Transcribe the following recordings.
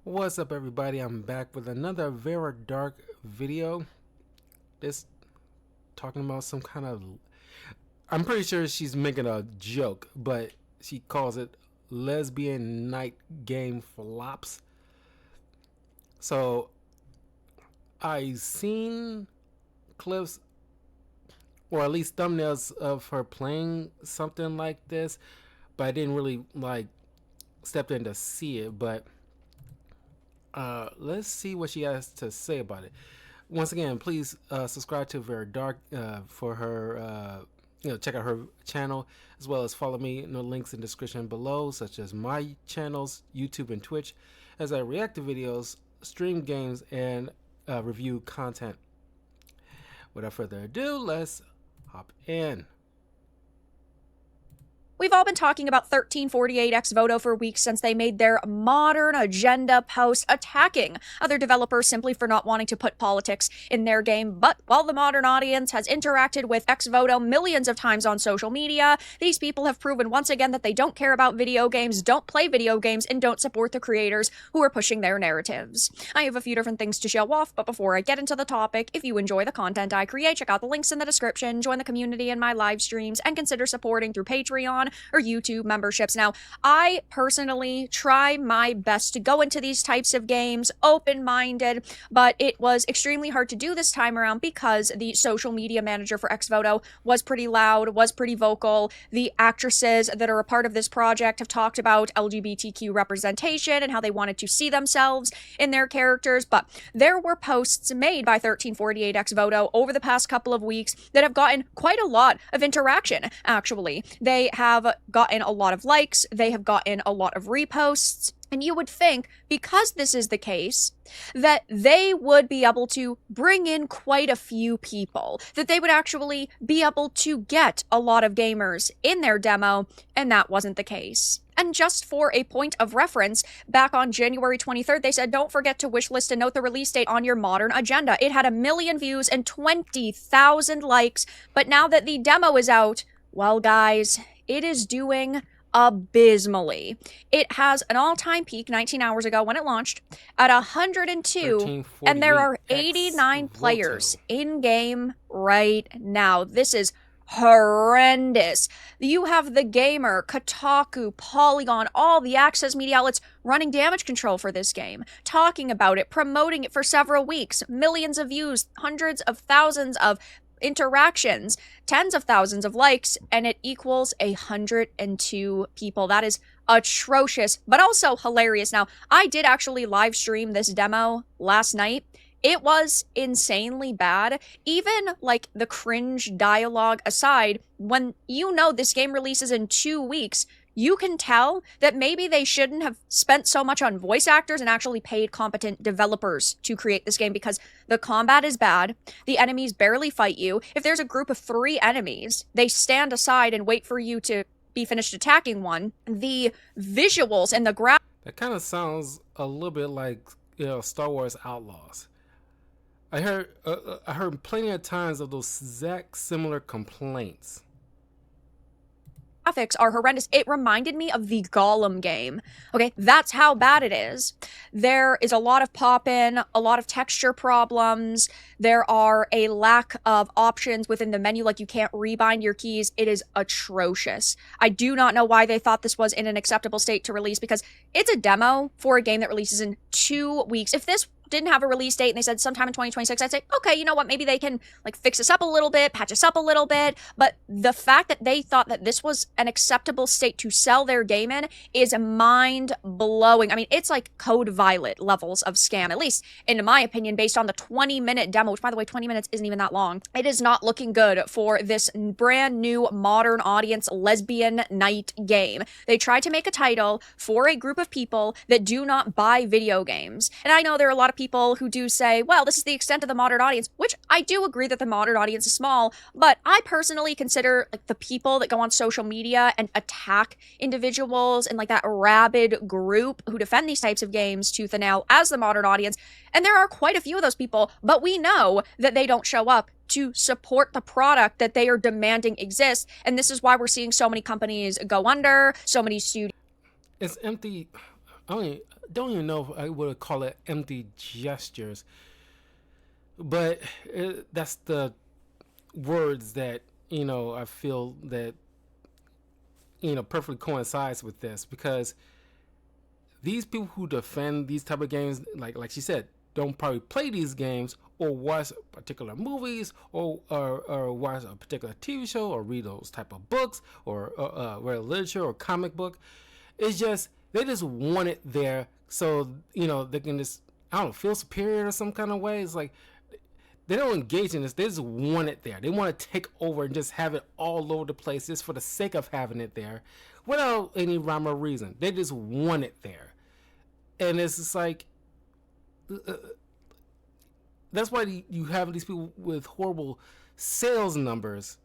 What's up, everybody? I'm back with another Vara dark video. This talking about some kind of, I'm pretty sure she's making a joke, but she calls it Lesbian Night Game FLOPS. So I seen clips, or at least thumbnails of her playing something like this, but I didn't really step in to see it. But let's see what she has to say about it. Once again, please subscribe to Very Dark for her. Check out her channel, as well as follow me in the links in the description below, such as my channels, YouTube and Twitch, as I react to videos, stream games, and review content. Without further ado, let's hop in. We've all been talking about 1348X Voto for weeks since they made their modern agenda post attacking other developers simply for not wanting to put politics in their game. But while the modern audience has interacted with X Voto millions of times on social media, these people have proven once again that they don't care about video games, don't play video games, and don't support the creators who are pushing their narratives. I have a few different things to show off, but before I get into the topic, if you enjoy the content I create, check out the links in the description, join the community in my live streams, and consider supporting through Patreon or YouTube memberships. Now, I personally try my best to go into these types of games open-minded, but it was extremely hard to do this time around because the social media manager for Xvoto was pretty loud, was pretty vocal. The actresses that are a part of this project have talked about LGBTQ representation and how they wanted to see themselves in their characters, but there were posts made by 1348X Voto over the past couple of weeks that have gotten quite a lot of interaction, actually. They have gotten a lot of likes, they have gotten a lot of reposts, and you would think, because this is the case, that they would be able to bring in quite a few people, that they would actually be able to get a lot of gamers in their demo, and that wasn't the case. And just for a point of reference, back on January 23rd, they said, don't forget to wishlist and note the release date on your modern agenda. It had 1 million views and 20,000 likes, but now that the demo is out, well, guys, it is doing abysmally. It has an all-time peak 19 hours ago when it launched at 102, and there are 89 players in-game right now. This is horrendous. You have The Gamer, Kotaku, Polygon, all the access media outlets running damage control for this game, talking about it, promoting it for several weeks, millions of views, hundreds of thousands of interactions, tens of thousands of likes, and it equals 102 people. That is atrocious, but also hilarious. Now, I did actually live stream this demo last night. It was insanely bad. Even like the cringe dialogue aside, when you know this game releases in 2 weeks, you can tell that maybe they shouldn't have spent so much on voice actors and actually paid competent developers to create this game, because the combat is bad. The enemies barely fight you. If there's a group of 3 enemies, they stand aside and wait for you to be finished attacking one. The visuals and the graphics. That kind of sounds a little bit like, Star Wars Outlaws. I heard plenty of times of those exact similar complaints. Graphics are horrendous. It reminded me of the Gollum game. Okay, that's how bad it is. There is a lot of pop-in, a lot of texture problems. There are a lack of options within the menu, like you can't rebind your keys. It is atrocious. I do not know why they thought this was in an acceptable state to release, because it's a demo for a game that releases in 2 weeks. If this didn't have a release date and they said sometime in 2026, I'd say, okay, you know what, maybe they can like fix us up a little bit, patch us up a little bit. But the fact that they thought that this was an acceptable state to sell their game in is mind-blowing. I mean, it's like Code Violet levels of scam, at least in my opinion, based on the 20-minute demo, which by the way, 20 minutes isn't even that long. It is not looking good for this brand new modern audience lesbian night game. They tried to make a title for a group of people that do not buy video games. And I know there are a lot of people who do say, well, this is the extent of the modern audience, which I do agree that the modern audience is small, but I personally consider like the people that go on social media and attack individuals and like that rabid group who defend these types of games tooth and nail as the modern audience. And there are quite a few of those people, but we know that they don't show up to support the product that they are demanding exists. And this is why we're seeing so many companies go under, so many studios. It's empty. don't even know if I would call it empty gestures, but that's the words that I feel that perfectly coincides with this, because these people who defend these type of games, like she said, don't probably play these games or watch particular movies or watch a particular TV show or read those type of books or read literature or comic book. It's just they just want it there, so they can just, I don't know, feel superior or some kind of way. It's like they don't engage in this. They just want it there. They want to take over and just have it all over the place just for the sake of having it there without any rhyme or reason. They just want it there. And it's just like, that's why you have these people with horrible sales numbers,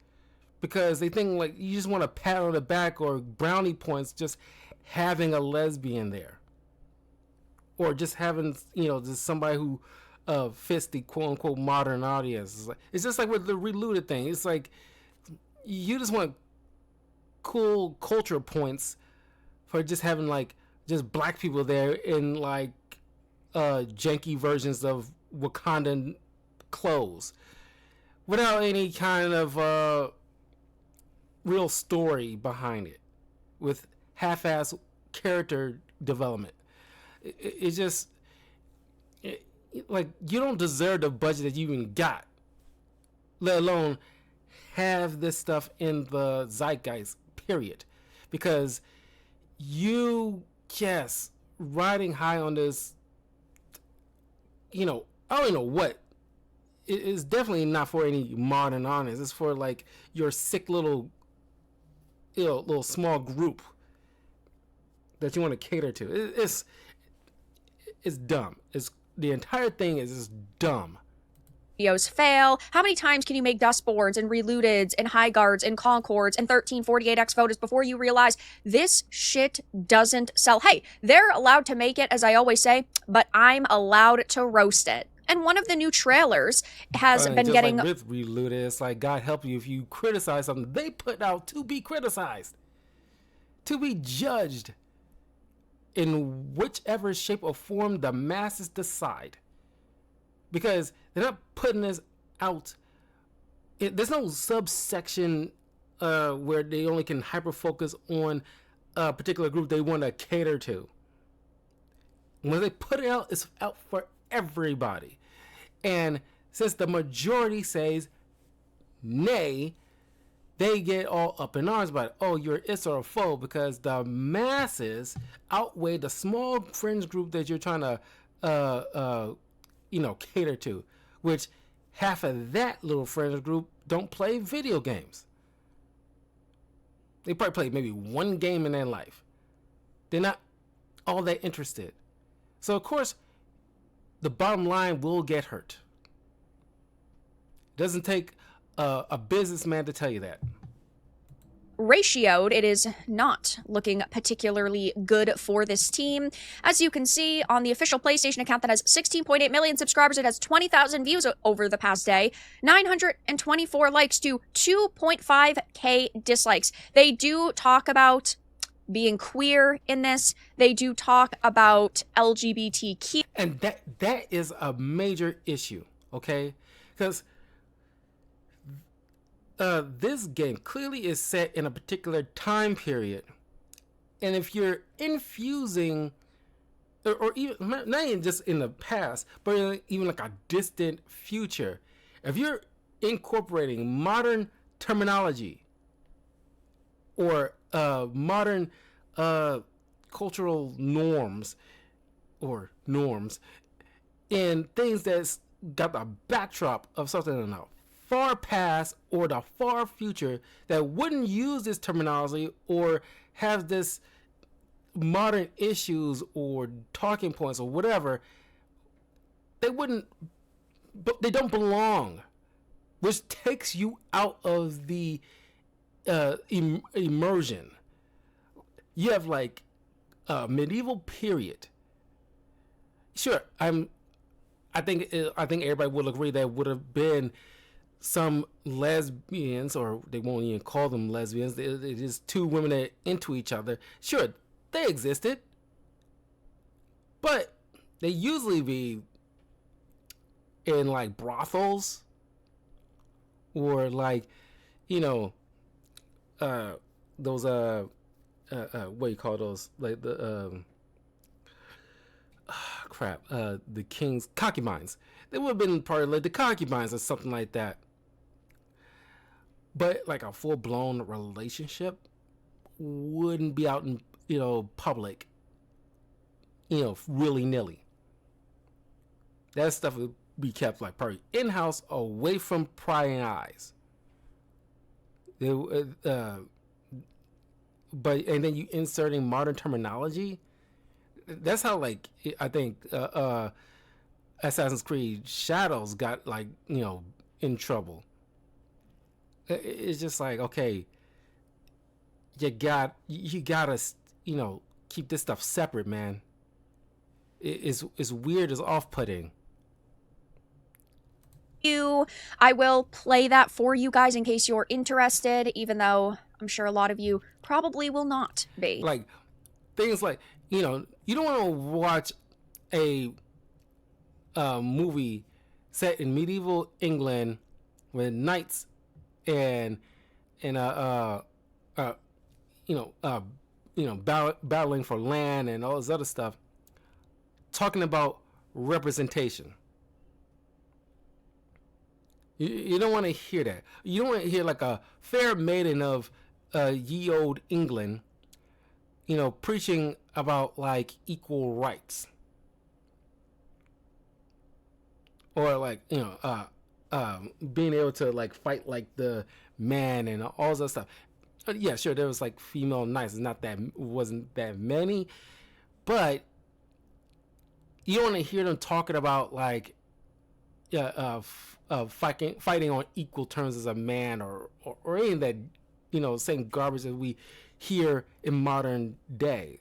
because they think like you just want a pat on the back or brownie points just having a lesbian there, or just having just somebody who fits the quote unquote modern audience. It's just like with the Relooted thing. It's like you just want cool culture points for just having like just black people there in like janky versions of Wakandan clothes without any kind of real story behind it, with half-ass character development. It's just like you don't deserve the budget that you even got, let alone have this stuff in the zeitgeist, period. Because you just riding high on this, I don't even know what. It is definitely not for any modern audience. It's for like your sick little little small group that you want to cater to. It's dumb. The entire thing is just dumb. Videos fail. How many times can you make Dustboards and Relooteds and High Guards and Concords and 1348X Votos before you realize this shit doesn't sell? Hey, they're allowed to make it, as I always say, but I'm allowed to roast it. And one of the new trailers has been just getting... like with Relooted, it's like, God help you if you criticize something they put out to be criticized, to be judged in whichever shape or form the masses decide. Because they're not putting this out. There's no subsection where they only can hyper focus on a particular group they want to cater to. When they put it out, it's out for everybody. And since the majority says nay, they get all up in arms about it. Oh, you're is or a foe, because the masses outweigh the small fringe group that you're trying to cater to, which half of that little fringe group don't play video games. They probably play maybe one game in their life. They're not all that interested. So of course, the bottom line will get hurt. It doesn't take a businessman to tell you that. Ratioed, it is not looking particularly good for this team. As you can see on the official PlayStation account that has 16.8 million subscribers, it has 20,000 views over the past day, 924 likes to 2.5k dislikes. They do talk about being queer in this. They do talk about LGBTQ. And that is a major issue, okay? Because this game clearly is set in a particular time period. And if you're infusing, or even, not even just in the past, but even like a distant future, if you're incorporating modern terminology or modern cultural norms and things that's got the backdrop of something in the far past or the far future that wouldn't use this terminology or have this modern issues or talking points or whatever, they don't belong, which takes you out of the immersion. You have like a medieval period. Sure, I think everybody will agree that would have been some lesbians, or they won't even call them lesbians. They're just two women that are into each other. Sure, they existed. but they usually be in like brothels or like, you know, those what do you call those, like the the king's concubines. They would have been part of like the concubines or something like that. But like a full blown relationship wouldn't be out in, you know, public, you know, willy nilly. That stuff would be kept like probably in house, away from prying eyes. But and then you inserting modern terminology. That's how like I think Assassin's Creed Shadows got like, you know, in trouble. It's just like, okay, you gotta, you know, keep this stuff separate, man. It's weird, it's off putting. I will play that for you guys in case you're interested, even though I'm sure a lot of you probably will not be. Like things like, you know, you don't want to watch a movie set in medieval England with knights and you know, battling for land and all this other stuff, talking about representation. You don't want to hear that. You don't want to hear like a fair maiden of ye old England, you know, preaching about like equal rights, or like, you know, being able to like fight like the man and all this other stuff. Yeah, sure, there was like female knights. It's not that, wasn't that many, but you don't want to hear them talking about like fighting on equal terms as a man, or anything that, you know, same garbage that we hear in modern day.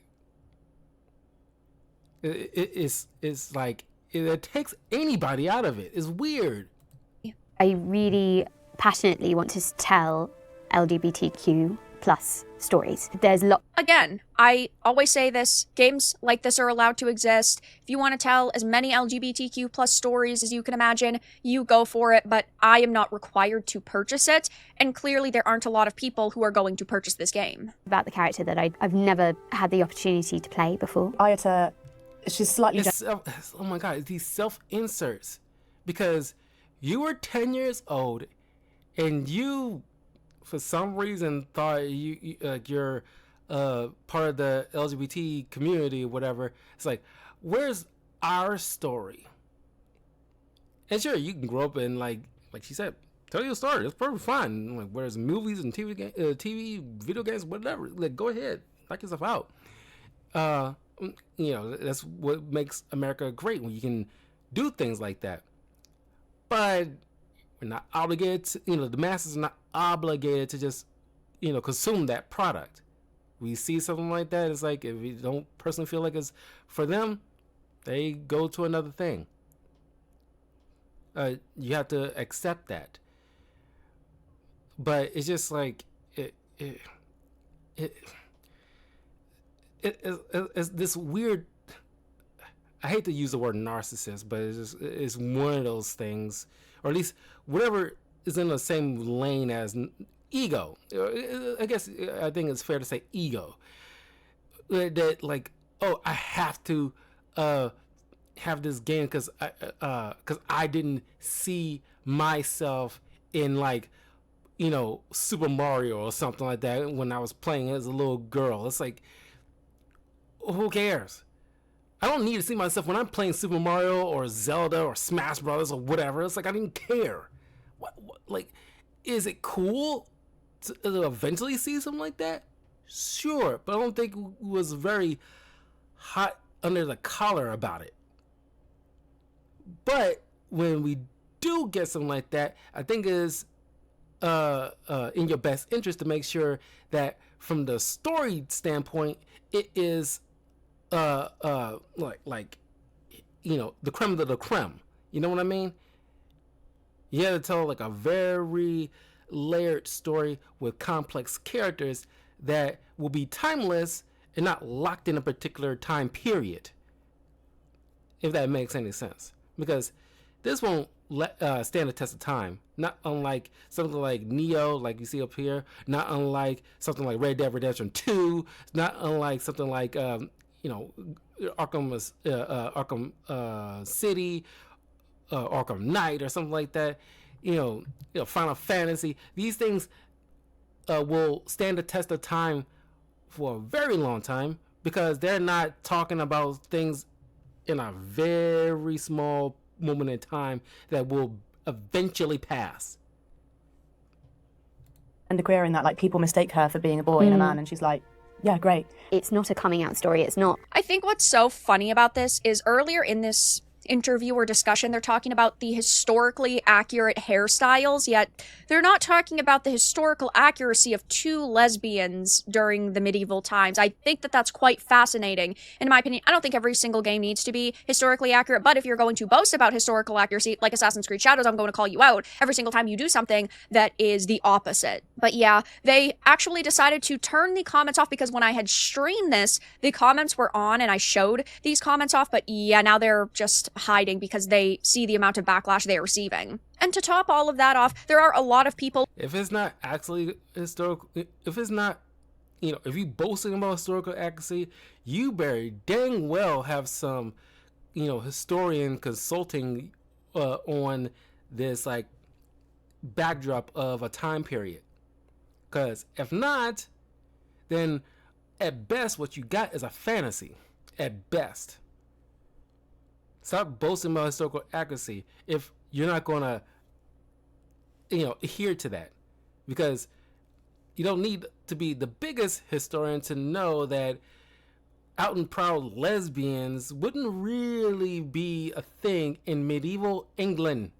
It's like it takes anybody out of it. It's weird. I really passionately want to tell LGBTQ plus stories. There's Again, I always say this, games like this are allowed to exist. If you want to tell as many LGBTQ plus stories as you can imagine, you go for it, but I am not required to purchase it, and clearly there aren't a lot of people who are going to purchase this game. about the character that I've never had the opportunity to play before. Ayata, she's slightly... Oh my God, these self-inserts. Because you were 10 years old and you, for some reason, thought you're part of the LGBT community or whatever. It's like, where's our story? And sure, you can grow up and like she said, tell your story. It's perfectly fine. Like, whereas movies and TV, video games, whatever, like, go ahead, knock yourself out. You know, that's what makes America great, when you can do things like that. But we're not obligated to, you know, the masses are not obligated to just, you know, consume that product. We see something like that, it's like, if you don't personally feel like it's for them, they go to another thing. You have to accept that. But it's just like, it's this weird, I hate to use the word narcissist, but it's one of those things, or at least whatever is in the same lane as ego. I guess I think it's fair to say ego. That like, oh, I have to have this game because I didn't see myself in, like, you know, Super Mario or something like that when I was playing as a little girl. It's like, who cares? I don't need to see myself when I'm playing Super Mario or Zelda or Smash Brothers or whatever. It's like, I didn't care. What like, is it cool to eventually see something like that? Sure, but I don't think it was very hot under the collar about it. But when we do get something like that, I think it is in your best interest to make sure that from the story standpoint, it is like you know, the creme de la creme. You know what I mean? You have to tell like a very layered story with complex characters that will be timeless and not locked in a particular time period. if that makes any sense. Because this won't stand the test of time. Not unlike something like Neo, like you see up here. Not unlike something like Red Dead Redemption 2. Not unlike something like, Arkham City, Arkham Knight, or something like that. Final Fantasy. These things will stand the test of time for a very long time because they're not talking about things in a very small moment in time that will eventually pass. And queer in that, like, people mistake her for being a boy and a man, and she's like, yeah, great. It's not a coming out story. It's not. I think what's so funny about this is earlier in this interview or discussion, they're talking about the historically accurate hairstyles, yet they're not talking about the historical accuracy of two lesbians during the medieval times. I think that that's quite fascinating. In my opinion, I don't think every single game needs to be historically accurate, but if you're going to boast about historical accuracy, like Assassin's Creed Shadows, I'm going to call you out every single time you do something that is the opposite. But yeah, they actually decided to turn the comments off because when I had streamed this, the comments were on and I showed these comments off, but yeah, now they're just hiding because they see the amount of backlash they are receiving. And to top all of that off, there are a lot of people. If it's not actually historical, if it's not, if you boasting about historical accuracy, you better dang well have some, historian consulting on this like backdrop of a time period. Because if not, then at best what you got is a fantasy. At best. Stop boasting about historical accuracy if you're not going to, adhere to that. Because you don't need to be the biggest historian to know that out and proud lesbians wouldn't really be a thing in medieval England.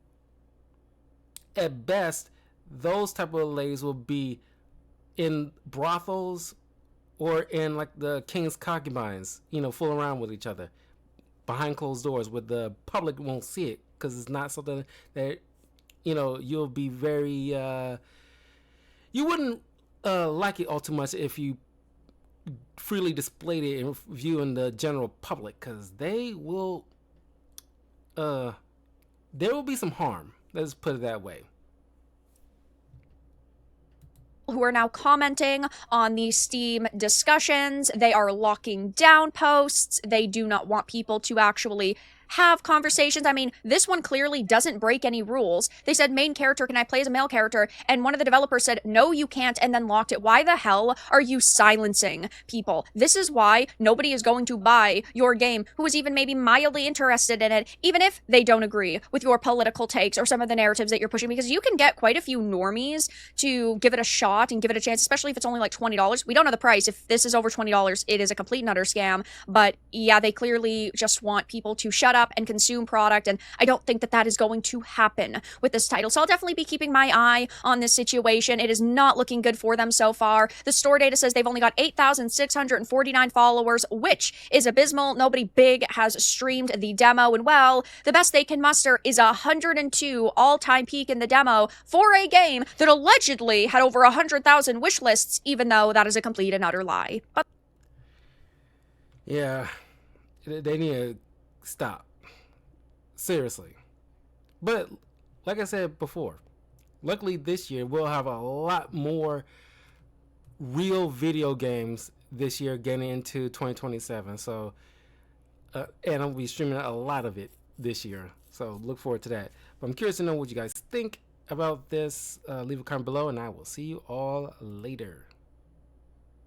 At best, those type of ladies will be in brothels or in like the king's concubines, fooling around with each other behind closed doors where the public won't see it because it's not something that you'll be very you wouldn't like it all too much if you freely displayed it in view in the general public, because there will be some harm. Let's put it that way. Who are now commenting on the Steam discussions. They are locking down posts. They do not want people to actually have conversations. I mean, this one clearly doesn't break any rules. They said, main character, can I play as a male character? And one of the developers said, no, you can't, and then locked it. Why the hell are you silencing people? This is why nobody is going to buy your game who is even maybe mildly interested in it, even if they don't agree with your political takes or some of the narratives that you're pushing, because you can get quite a few normies to give it a shot and give it a chance, especially if it's only like $20. We don't know the price. If this is over $20, it is a complete and utter scam. But yeah, they clearly just want people to shut up and consume product, and I don't think that that is going to happen with this title. So I'll definitely be keeping my eye on this situation. It is not looking good for them so far. The store data says they've only got 8,649 followers, which is abysmal. Nobody big has streamed the demo, and well, the best they can muster is 102 all-time peak in the demo for a game that allegedly had over 100,000 wish lists, even though that is a complete and utter lie. But yeah, they need to stop. Seriously. But like I said before, luckily this year we'll have a lot more real video games this year getting into 2027. So and I'll be streaming a lot of it this year. So look forward to that. But I'm curious to know what you guys think about this. Leave a comment below and I will see you all later.